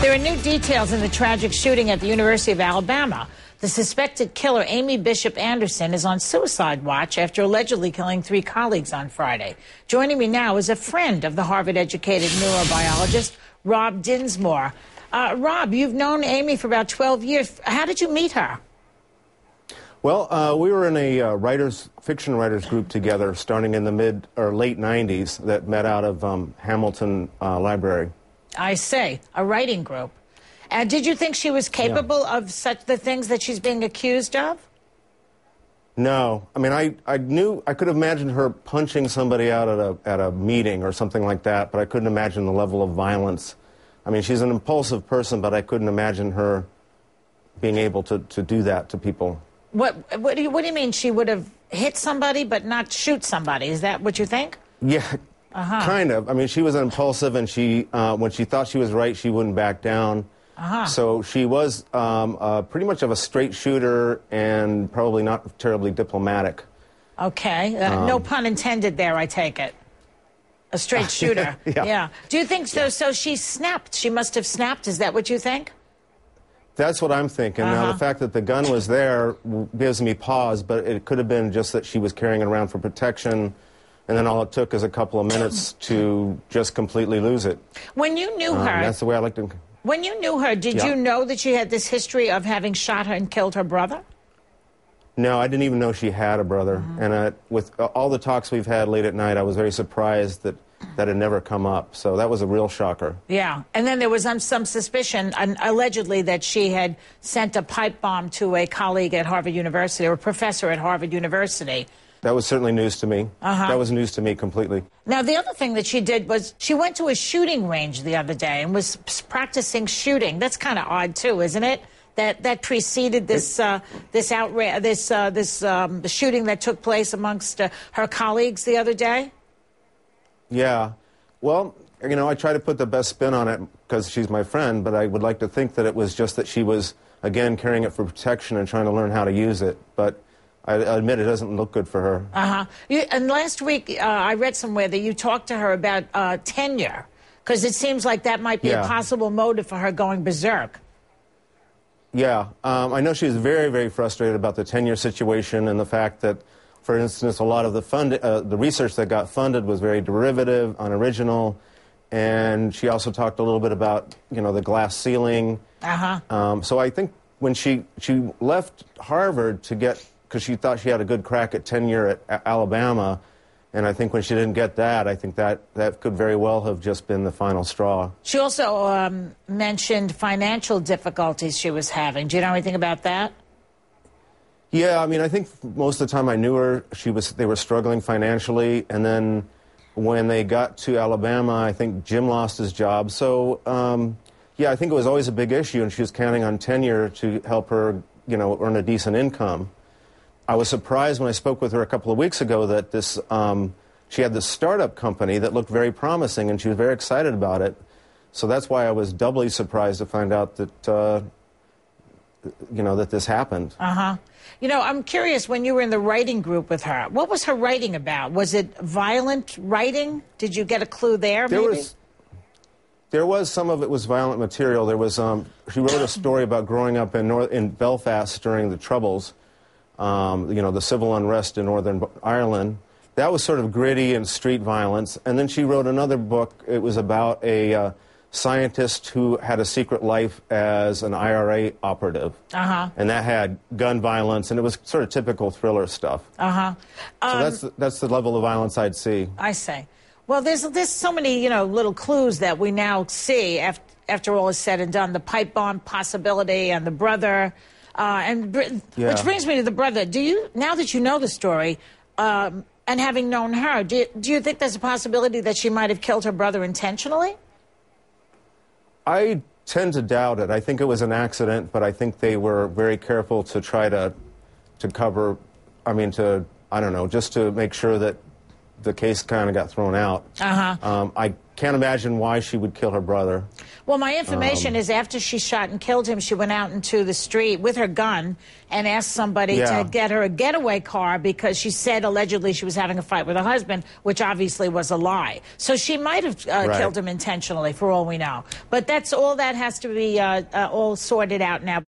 There are new details in the tragic shooting at the University of Alabama. The suspected killer, Amy Bishop Anderson, is on suicide watch after allegedly killing 3 colleagues on Friday. Joining me now is a friend of the Harvard-educated neurobiologist, Rob Dinsmore. Rob, you've known Amy for about 12 years. How did you meet her? Well, we were in a fiction writers group together starting in the mid or late 90s that met out of Hamilton Library. I see, a writing group. And did you think she was capable of such the things that she's being accused of? No. I mean, I knew, I could imagine her punching somebody out at a meeting or something like that, but I couldn't imagine the level of violence. I mean, she's an impulsive person, but I couldn't imagine her being able to do that to people. What do you mean she would have hit somebody but not shoot somebody? Is that what you think? Yeah, kind of. I mean, she was impulsive, and she when she thought she was right, she wouldn't back down. So she was pretty much of a straight shooter and probably not terribly diplomatic. Okay. No pun intended there, I take it. A straight shooter. Yeah. Do you think so? Yeah. So she snapped. She must have snapped. Is that what you think? That's what I'm thinking. Now, the fact that the gun was there gives me pause, but it could have been just that she was carrying it around for protection, and then all it took is a couple of minutes to just completely lose it. When you knew her... That's the way I like to... When you knew her, did you know that she had this history of having shot her and killed her brother? No, I didn't even know she had a brother. And with all the talks we've had late at night, I was very surprised that had never come up. So that was a real shocker. Yeah. And then there was some suspicion, allegedly, that she had sent a pipe bomb to a colleague at Harvard University, or a professor at Harvard University. That was certainly news to me. That was news to me completely. Now, the other thing that she did was she went to a shooting range the other day and was practicing shooting. That's kind of odd, too, isn't it? That preceded this the shooting that took place amongst her colleagues the other day. Yeah. Well, you know, I try to put the best spin on it because she's my friend, but I would like to think that it was just that she was, again, carrying it for protection and trying to learn how to use it. But I admit it doesn't look good for her. And last week, I read somewhere that you talked to her about tenure, because it seems like that might be a possible motive for her going berserk. Yeah. I know she's very, very frustrated about the tenure situation and the fact that, for instance, a lot of the research that got funded was very derivative, unoriginal, and she also talked a little bit about, you know, the glass ceiling. So I think when she left Harvard to get, because she thought she had a good crack at tenure at Alabama, and I think when she didn't get that, I think that could very well have just been the final straw. She also mentioned financial difficulties she was having. Do you know anything about that? Yeah, I mean, I think most of the time I knew her, they were struggling financially, and then when they got to Alabama, I think Jim lost his job. So, yeah, I think it was always a big issue, and she was counting on tenure to help her, you know, earn a decent income. I was surprised when I spoke with her a couple of weeks ago that she had this startup company that looked very promising, and she was very excited about it. So that's why I was doubly surprised to find out that, you know, that this happened. You know, I'm curious, when you were in the writing group with her, what was her writing about? Was it violent writing? Did you get a clue there, maybe? There was some of it was violent material. There was, she wrote a story about growing up in Belfast during the Troubles, you know, the civil unrest in Northern Ireland. That was sort of gritty and street violence. And then she wrote another book. It was about a scientist who had a secret life as an IRA operative. And that had gun violence, and it was sort of typical thriller stuff. So that's the level of violence I'd see. I see. Well, there's so many, you know, little clues that we now see after all is said and done. The pipe bomb possibility and the brother. Which brings me to the brother. Do you, now that you know the story, and having known her, do you think there's a possibility that she might have killed her brother intentionally? I tend to doubt it. I think it was an accident, but I think they were very careful to try to cover, I mean, I don't know, just to make sure that the case kind of got thrown out. I can't imagine why she would kill her brother. Well, my information is after she shot and killed him, she went out into the street with her gun and asked somebody to get her a getaway car because she said allegedly she was having a fight with her husband, which obviously was a lie. So she might have killed him intentionally, for all we know. But that's all that has to be all sorted out now.